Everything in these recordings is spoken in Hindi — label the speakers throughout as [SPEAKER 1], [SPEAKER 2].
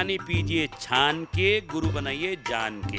[SPEAKER 1] पानी पीजिए छान के, गुरु बनाइए जान के।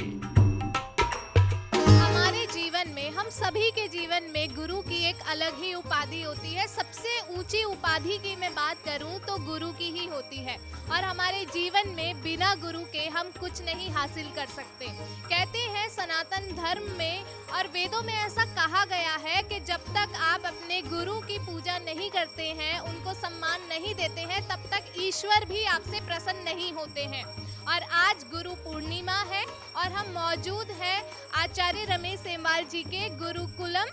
[SPEAKER 2] हमारे जीवन में, हम सभी के जीवन में गुरु की एक अलग ही उपाधि होती है। सबसे ऊंची उपाधि की मैं बात करूं तो गुरु की ही होती है, और हमारे जीवन में बिना गुरु के हम कुछ नहीं हासिल कर सकते। कहते हैं सनातन धर्म में और वेदों में ऐसा कहा गया है कि जब तक आप अपने गुरु की पूजा नहीं करते हैं, उनको सम्मान नहीं देते हैं, तब तक ईश्वर भी आपसे प्रसन्न नहीं होते हैं। और आज गुरु पूर्णिमा है और हम मौजूद हैं आचार्य रमेश सेमवाल जी के गुरुकुलम,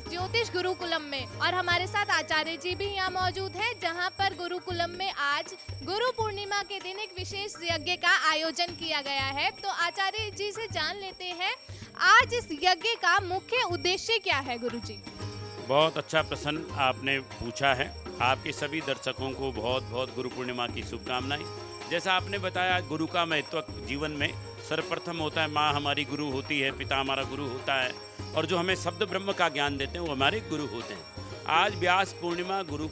[SPEAKER 2] ज्योतिष गुरुकुलम में, और हमारे साथ आचार्य जी भी यहाँ मौजूद हैं, जहाँ पर गुरुकुलम में आज गुरु पूर्णिमा के दिन एक विशेष यज्ञ का आयोजन किया गया है। तो आचार्य जी से जान लेते हैं, आज इस यज्ञ का मुख्य उद्देश्य क्या है गुरु जी?
[SPEAKER 1] बहुत अच्छा प्रश्न आपने पूछा है। आपके सभी दर्शकों को बहुत बहुत गुरु पूर्णिमा की शुभकामनाएं। जैसा आपने बताया, गुरु का महत्व जीवन में सर्वप्रथम होता है। माँ हमारी गुरु होती है, पिता हमारा गुरु होता है, और जो हमें शब्द ब्रह्म का ज्ञान देते हैं वो हमारे गुरु होते हैं। आज व्यास पूर्णिमा, गुरु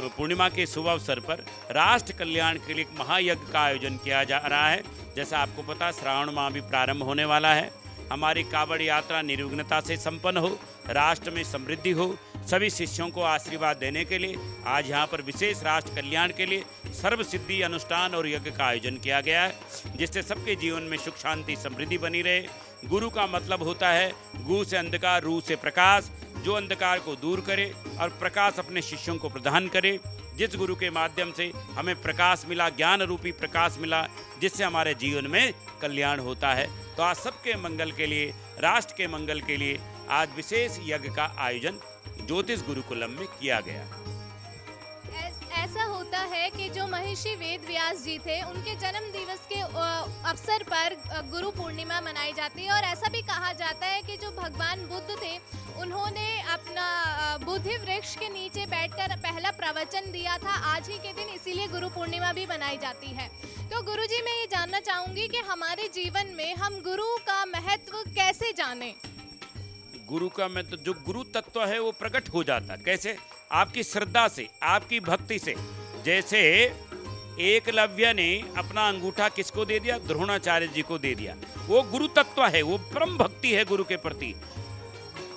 [SPEAKER 1] पूर्णिमा के शुभ अवसर पर राष्ट्र कल्याण के लिए एक महायज्ञ का आयोजन किया जा रहा है। जैसा आपको पता, श्रावण माह भी प्रारंभ होने वाला है। हमारी कावड़ यात्रा निर्विघ्नता से संपन्न हो, राष्ट्र में समृद्धि हो, सभी शिष्यों को आशीर्वाद देने के लिए आज यहाँ पर विशेष राष्ट्र कल्याण के लिए सर्व सिद्धि अनुष्ठान और यज्ञ का आयोजन किया गया है, जिससे सबके जीवन में सुख शांति समृद्धि बनी रहे। गुरु का मतलब होता है गु से अंधकार, रू से प्रकाश, जो अंधकार को दूर करे और प्रकाश अपने शिष्यों को प्रदान करे। जिस गुरु के माध्यम से हमें प्रकाश मिला, ज्ञान रूपी प्रकाश मिला, जिससे हमारे जीवन में कल्याण होता है। तो आज सबके मंगल के लिए, राष्ट्र के मंगल के लिए आज विशेष यज्ञ का आयोजन ज्योतिष गुरुकुलम में किया गया।
[SPEAKER 2] ऐसा होता है कि जो महर्षि वेद व्यास जी थे, उनके जन्म दिवस के अवसर पर गुरु पूर्णिमा मनाई जाती है, और ऐसा भी कहा जाता है कि जो भगवान बुद्ध थे, उन्होंने अपना बोधि वृक्ष के नीचे बैठकर पहला प्रवचन दिया था आज ही के दिन, इसीलिए गुरु पूर्णिमा भी मनाई जाती है। तो गुरुजी, मैं ये जानना चाहूंगी कि हमारे जीवन में हम गुरु का महत्व कैसे जानें?
[SPEAKER 1] गुरु का महत्व, जो गुरु तत्व है वो प्रकट हो जाता। कैसे? आपकी श्रद्धा से, आपकी भक्ति से। जैसे एकलव्य ने अपना अंगूठा किसको दे दिया? द्रोणाचार्य जी को दे दिया। वो गुरु तत्व है, वो परम भक्ति है गुरु के प्रति।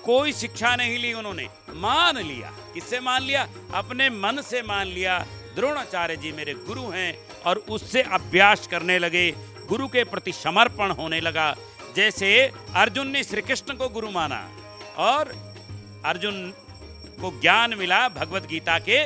[SPEAKER 1] कोई शिक्षा नहीं ली उन्होंने, मान लिया। किससे मान लिया? अपने मन से मान लिया। द्रोणाचार्य जी मेरे गुरु हैं, और उससे अभ्यास करने लगे, गुरु के प्रति समर्पण होने लगा। जैसे अर्जुन ने श्री कृष्ण को गुरु माना और अर्जुन को ज्ञान मिला भगवत गीता के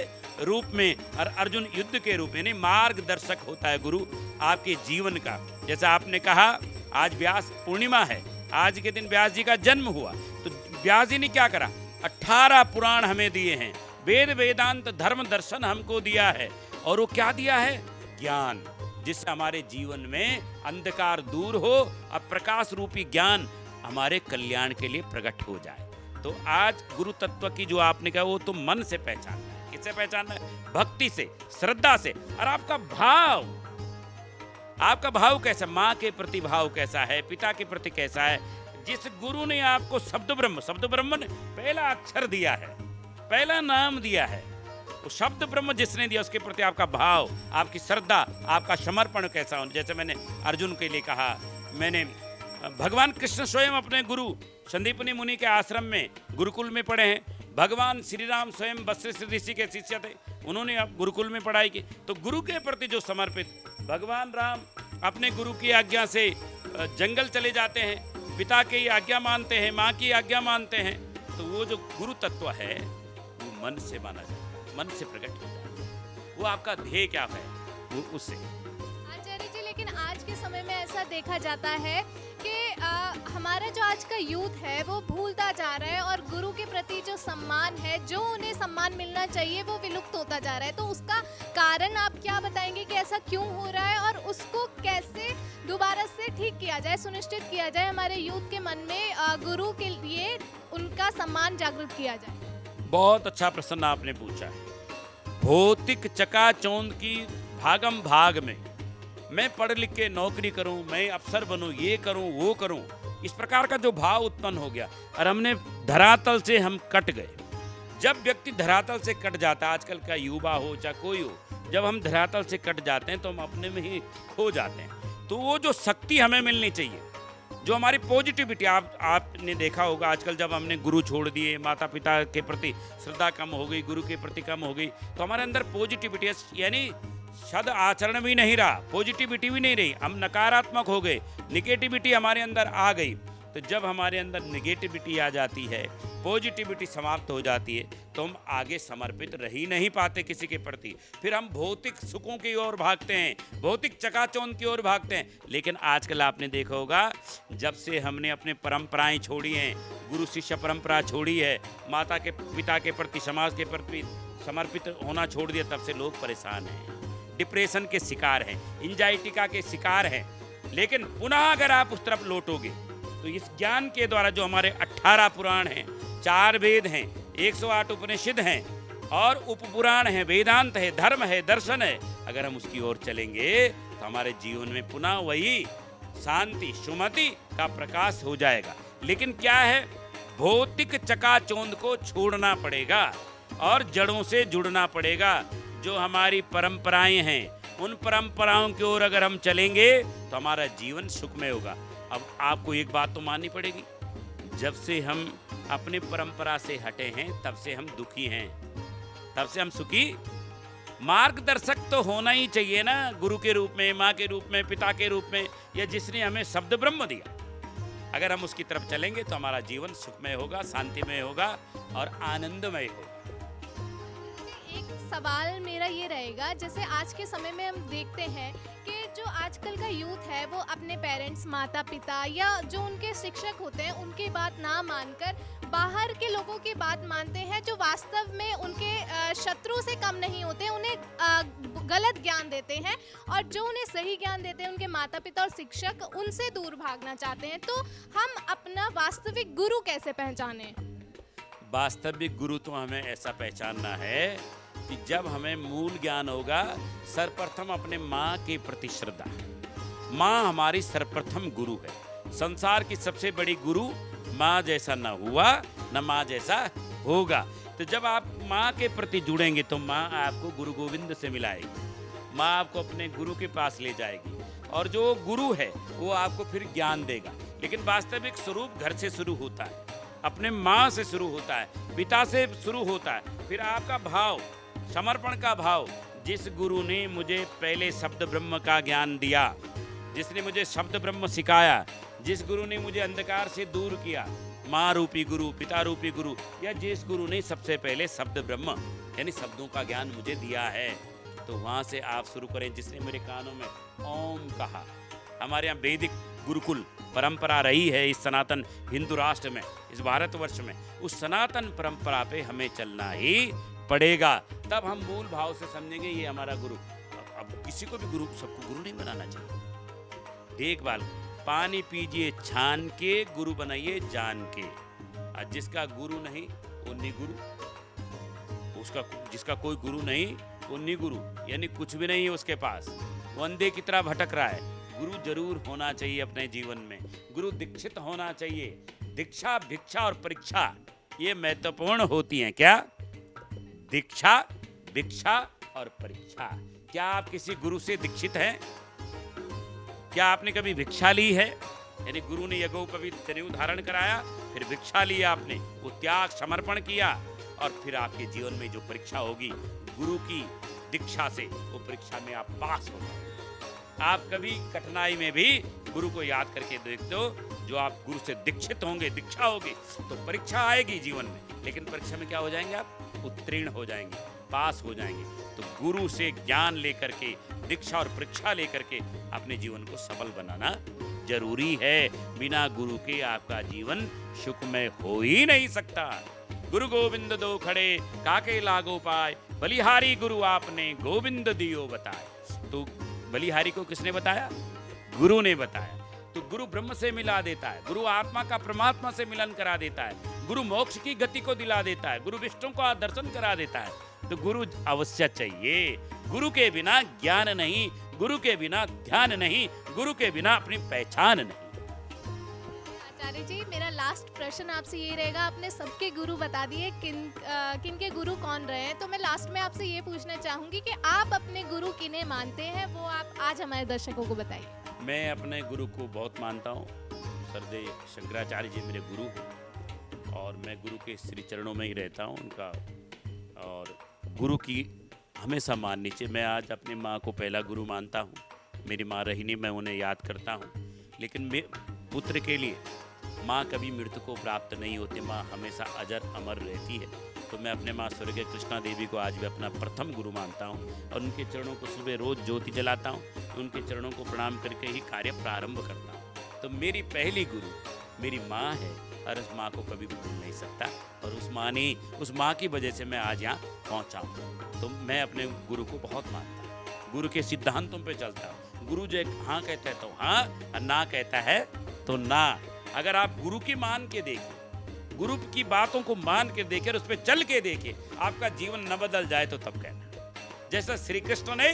[SPEAKER 1] रूप में, और अर्जुन युद्ध के रूप में मार्गदर्शक होता है गुरु आपके जीवन का। जैसा आपने कहा, आज व्यास पूर्णिमा है, आज के दिन व्यास जी का जन्म हुआ। तो व्यास जी ने क्या करा? 18 पुराण हमें दिए हैं, वेद वेदांत धर्म दर्शन हमको दिया है, और वो क्या दिया है? ज्ञान, जिससे हमारे जीवन में अंधकार दूर हो और प्रकाश रूपी ज्ञान हमारे कल्याण के लिए प्रकट हो जाए। तो आज गुरु तत्व की जो आपने कहा, वो तो मन से पहचानना है। किससे पहचानना है? भक्ति से, श्रद्धा से। और आपका भाव, आपका भाव कैसा? माँ के प्रति भाव कैसा है? पिता के प्रति कैसा है? जिस गुरु ने आपको शब्द ब्रह्म ने पहला अक्षर दिया है, पहला नाम दिया है, वो शब्द ब्रह्म जिसने दिया, उसके प्रति आपका भाव, आपकी श्रद्धा, आपका समर्पण कैसा हो। जैसे मैंने अर्जुन के लिए कहा, मैंने भगवान कृष्ण स्वयं अपने गुरु संदीपनी मुनि के आश्रम में गुरुकुल में पढ़े हैं। भगवान श्री राम स्वयं वशिष्ठ ऋषि के शिष्य थे, उन्होंने अब गुरुकुल में पढ़ाई की। तो गुरु के प्रति जो समर्पित, भगवान राम अपने गुरु की आज्ञा से जंगल चले जाते हैं, पिता की आज्ञा मानते हैं, माँ की आज्ञा मानते हैं। तो वो जो गुरु तत्व है वो मन से माना जाता है, मन से प्रकट हो जाता है। वो आपका ध्येय क्या है, वो उससे।
[SPEAKER 2] आचार्य जी, लेकिन आज के समय में ऐसा देखा जाता है कि हमारा जो आज का यूथ है वो भूलता जा रहा है, और गुरु के प्रति जो सम्मान है, जो उन्हें सम्मान मिलना चाहिए, वो विलुप्त होता जा रहा है। तो उसका कारण आप क्या बताएंगे कि ऐसा क्यों हो रहा है, और उसको कैसे दोबारा से ठीक किया जाए, सुनिश्चित किया जाए, हमारे यूथ के मन में गुरु के लिए उनका सम्मान जागृत किया जाए?
[SPEAKER 1] बहुत अच्छा प्रश्न आपने पूछा है। भौतिक चकाचौंध की भागम भाग में मैं पढ़ लिख के नौकरी करूं, मैं अफसर बनूं, ये करूं, वो करूं, इस प्रकार का जो भाव उत्पन्न हो गया, और हमने धरातल से हम कट गए। जब व्यक्ति धरातल से कट जाता है, आजकल का युवा हो चाहे कोई हो, जब हम धरातल से कट जाते हैं तो हम अपने में ही खो जाते हैं। तो वो जो शक्ति हमें मिलनी चाहिए, जो हमारी पॉजिटिविटी, आपने देखा होगा आजकल जब हमने गुरु छोड़ दिए, माता पिता के प्रति श्रद्धा कम हो गई, गुरु के प्रति कम हो गई, तो हमारे अंदर पॉजिटिविटी यानी सद आचरण भी नहीं रहा, पॉजिटिविटी भी नहीं रही, हम नकारात्मक हो गए, निगेटिविटी हमारे अंदर आ गई। तो जब हमारे अंदर निगेटिविटी आ जाती है, पॉजिटिविटी समाप्त हो जाती है, तो हम आगे समर्पित रह ही नहीं पाते किसी के प्रति। फिर हम भौतिक सुखों की ओर भागते हैं, भौतिक चकाचौंध की ओर भागते हैं। लेकिन आजकल आपने देखा होगा, जब से हमने अपने परंपराएं छोड़ी हैं, गुरु शिष्य परंपरा छोड़ी है, माता के पिता के प्रति, समाज के प्रति समर्पित होना छोड़ दिया, तब से लोग परेशान हैं, डिप्रेशन के शिकार हैं, एंजाइटिका के शिकार हैं। लेकिन पुनः अगर आप उस तरफ लौटोगे तो इस ज्ञान के द्वारा, जो हमारे 18 पुराण हैं, 4 वेद हैं, 108 उपनिषद हैं और उपपुराण हैं, वेदांत है, धर्म है, दर्शन है, अगर हम उसकी ओर चलेंगे तो हमारे जीवन में पुनः वही शांति, सुमति का प्रकाश हो जाएगा। लेकिन क्या है, भौतिक चकाचौंध को छोड़ना पड़ेगा और जड़ों से जुड़ना पड़ेगा। जो हमारी परंपराएं हैं, उन परंपराओं की ओर अगर हम चलेंगे तो हमारा जीवन सुखमय होगा। अब आपको एक बात तो माननी पड़ेगी, जब से हम अपनी परंपरा से हटे हैं, तब से हम दुखी हैं, तब से हम सुखी। मार्गदर्शक तो होना ही चाहिए ना, गुरु के रूप में, माँ के रूप में, पिता के रूप में, या जिसने हमें शब्द ब्रह्म दिया। अगर हम उसकी तरफ चलेंगे तो हमारा जीवन सुखमय होगा, शांतिमय होगा और आनंदमय होगा।
[SPEAKER 2] सवाल मेरा ये रहेगा, जैसे आज के समय में हम देखते हैं कि जो आजकल का यूथ है वो अपने पेरेंट्स, माता पिता या जो उनके शिक्षक होते हैं उनकी बात ना मानकर बाहर के लोगों की बात मानते हैं, जो वास्तव में उनके शत्रु से कम नहीं होते, उन्हें गलत ज्ञान देते हैं, और जो उन्हें सही ज्ञान देते हैं उनके माता पिता और शिक्षक, उनसे दूर भागना चाहते हैं। तो हम अपना वास्तविक गुरु कैसे पहचानें?
[SPEAKER 1] वास्तविक गुरु तो हमें ऐसा पहचानना है कि जब हमें मूल ज्ञान होगा, सर्वप्रथम अपने माँ के प्रति श्रद्धा। माँ हमारी सर्वप्रथम गुरु है। संसार की सबसे बड़ी गुरु माँ जैसा न हुआ, न माँ जैसा होगा। तो जब आप माँ के प्रति जुड़ेंगे तो माँ आपको गुरु गोविंद से मिलाएगी, माँ आपको अपने गुरु के पास ले जाएगी, और जो गुरु है वो आपको फिर ज्ञान देगा। लेकिन वास्तविक स्वरूप घर से शुरू होता है, अपने माँ से शुरू होता है, पिता से शुरू होता है। फिर आपका भाव, समर्पण का भाव, जिस गुरु ने मुझे पहले शब्द ब्रह्म का ज्ञान दिया, जिसने मुझे शब्द ब्रह्म सिखाया, जिस गुरु ने मुझे अंधकार से दूर किया, माँ रूपी गुरु, पिता रूपी गुरु, या जिस गुरु ने सबसे पहले शब्द ब्रह्म यानी शब्दों का ज्ञान मुझे दिया है, तो वहाँ से आप शुरू करें। जिसने मेरे कानों में ओम कहा। हमारे यहाँ वैदिक गुरुकुल परंपरा रही है इस सनातन हिंदू राष्ट्र में, इस भारतवर्ष में। उस सनातन परंपरा पे हमें चलना ही पड़ेगा, तब हम मूल भाव से समझेंगे ये हमारा गुरु। अब किसी को भी गुरु, सबको गुरु नहीं बनाना चाहिए। देखभाल, पानी पीजिए छान के, गुरु बनाइए जान के। और जिसका गुरु नहीं वो निगुरु, उसका जिसका कोई गुरु नहीं वो निगुरु, यानी कुछ भी नहीं है उसके पास, वो अंधे की तरह भटक रहा है। गुरु जरूर होना चाहिए अपने जीवन में, गुरु दीक्षित होना चाहिए। दीक्षा, भिक्षा और परीक्षा ये महत्वपूर्ण होती हैं। क्या? दीक्षा, भिक्षा और परीक्षा। क्या आप किसी गुरु से दीक्षित हैं? क्या आपने कभी भिक्षा ली है? यानी गुरु ने यज्ञोपवीत जनेऊ धारण कराया, फिर भिक्षा ली आपने, वो त्याग समर्पण किया, और फिर आपके जीवन में जो परीक्षा होगी गुरु की दीक्षा से, वो परीक्षा में आप पास हो जाओगे। आप कभी कठिनाई में भी गुरु को याद करके देख दो, जो आप गुरु से दीक्षित होंगे, दीक्षा होगी, तो परीक्षा आएगी जीवन में, लेकिन परीक्षा में क्या हो जाएंगे आप? उत्तीर्ण हो जाएंगे, पास हो जाएंगे। तो गुरु से ज्ञान लेकर के, दीक्षा और परीक्षा लेकर के अपने जीवन को सफल बनाना जरूरी है। बिना गुरु के आपका जीवन सुखमय हो ही नहीं सकता। गुरु गोविंद दो खड़े, काके लागो पाए, बलिहारी गुरु आपने गोविंद दियो बताए। तो बलिहारी को किसने बताया? गुरु ने बताया। तो गुरु ब्रह्म से मिला देता है, गुरु आत्मा का परमात्मा से मिलन करा देता है, गुरु मोक्ष की गति को दिला देता है, गुरु विष्णु का दर्शन करा देता है। तो गुरु अवश्य चाहिए। गुरु के बिना ज्ञान नहीं, गुरु के बिना ध्यान नहीं, गुरु के बिना अपनी पहचान नहीं।
[SPEAKER 2] आचार्य जी, मेरा लास्ट प्रश्न आपसे ये रहेगा, आपने सबके गुरु बता दिए, किन के गुरु कौन रहे हैं, तो मैं लास्ट में आपसे ये पूछना चाहूंगी कि आप अपने गुरु किन्हें मानते हैं, वो आप आज हमारे दर्शकों को बताइए।
[SPEAKER 1] मैं अपने गुरु को बहुत मानता हूँ। सरदेव शंकराचार्य जी मेरे गुरु हैं और मैं गुरु के श्री चरणों में ही रहता हूँ उनका, और गुरु की हमेशा माननी चाहिए। मैं आज अपनी माँ को पहला गुरु मानता हूँ। मेरी माँ रही नहीं, मैं उन्हें याद करता हूँ, लेकिन मैं पुत्र के लिए माँ कभी मृत्यु को प्राप्त नहीं होती, माँ हमेशा अजर अमर रहती है। तो मैं अपने माँ स्वर्गीय कृष्णा देवी को आज भी अपना प्रथम गुरु मानता हूँ और उनके चरणों को सुबह रोज ज्योति जलाता हूँ, उनके चरणों को प्रणाम करके ही कार्य प्रारंभ करता हूँ। तो मेरी पहली गुरु मेरी माँ है और उस माँ को कभी भूल नहीं सकता, और उस माँ की वजह से मैं आज यहाँ पहुँचा हूँ। तो मैं अपने गुरु को बहुत मानता हूँ, गुरु के सिद्धांतों पर चलता हूँ। गुरु जो हाँ कहता है तो हाँ, और ना कहता है तो ना। अगर आप गुरु की मान के देखें, गुरु की बातों को मान के देखें और उस पर चल के देखें, आपका जीवन न बदल जाए तो तब कहना। जैसा श्री कृष्ण ने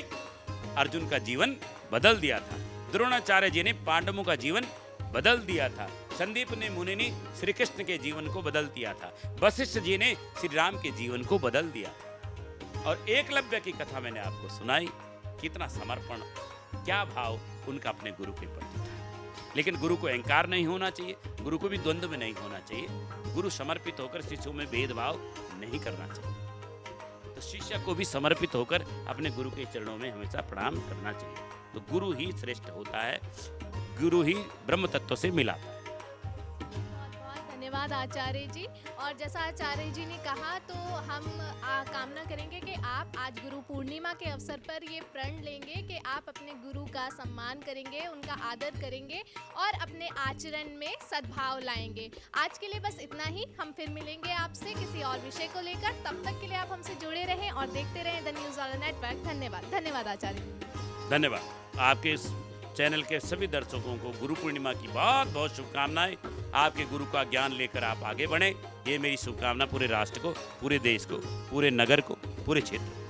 [SPEAKER 1] अर्जुन का जीवन बदल दिया था, द्रोणाचार्य जी ने पांडवों का जीवन बदल दिया था, संदीप ने मुनि ने श्री कृष्ण के जीवन को बदल दिया था, वशिष्ठ जी ने श्री राम के जीवन को बदल दिया। और एकलव्य की कथा मैंने आपको सुनाई, कितना समर्पण, क्या भाव उनका अपने गुरु के प्रति था। लेकिन गुरु को अहंकार नहीं होना चाहिए, गुरु को भी द्वंद्व में नहीं होना चाहिए। गुरु समर्पित होकर शिष्यों में भेदभाव नहीं करना चाहिए। तो शिष्य को भी समर्पित होकर अपने गुरु के चरणों में हमेशा प्रणाम करना चाहिए। तो गुरु ही श्रेष्ठ होता है, गुरु ही ब्रह्म तत्व से मिलाता है।
[SPEAKER 2] धन्यवाद आचार्य जी। और जैसा आचार्य जी ने कहा, तो हम कामना करेंगे कि आप आज गुरु पूर्णिमा के अवसर पर ये प्रण लेंगे कि आप अपने गुरु का सम्मान करेंगे, उनका आदर करेंगे और अपने आचरण में सद्भाव लाएंगे। आज के लिए बस इतना ही, हम फिर मिलेंगे आपसे किसी और विषय को लेकर। तब तक के लिए आप हमसे जुड़े रहें और देखते रहें द न्यूज़ वाला नेटवर्क। धन्यवाद। धन्यवाद आचार्य जी।
[SPEAKER 1] धन्यवाद। आपके इस चैनल के सभी दर्शकों को गुरु पूर्णिमा की बहुत बहुत शुभकामनाएं। आपके गुरु का ज्ञान लेकर आप आगे बढ़ें, ये मेरी शुभकामना पूरे राष्ट्र को, पूरे देश को, पूरे नगर को, पूरे क्षेत्र को।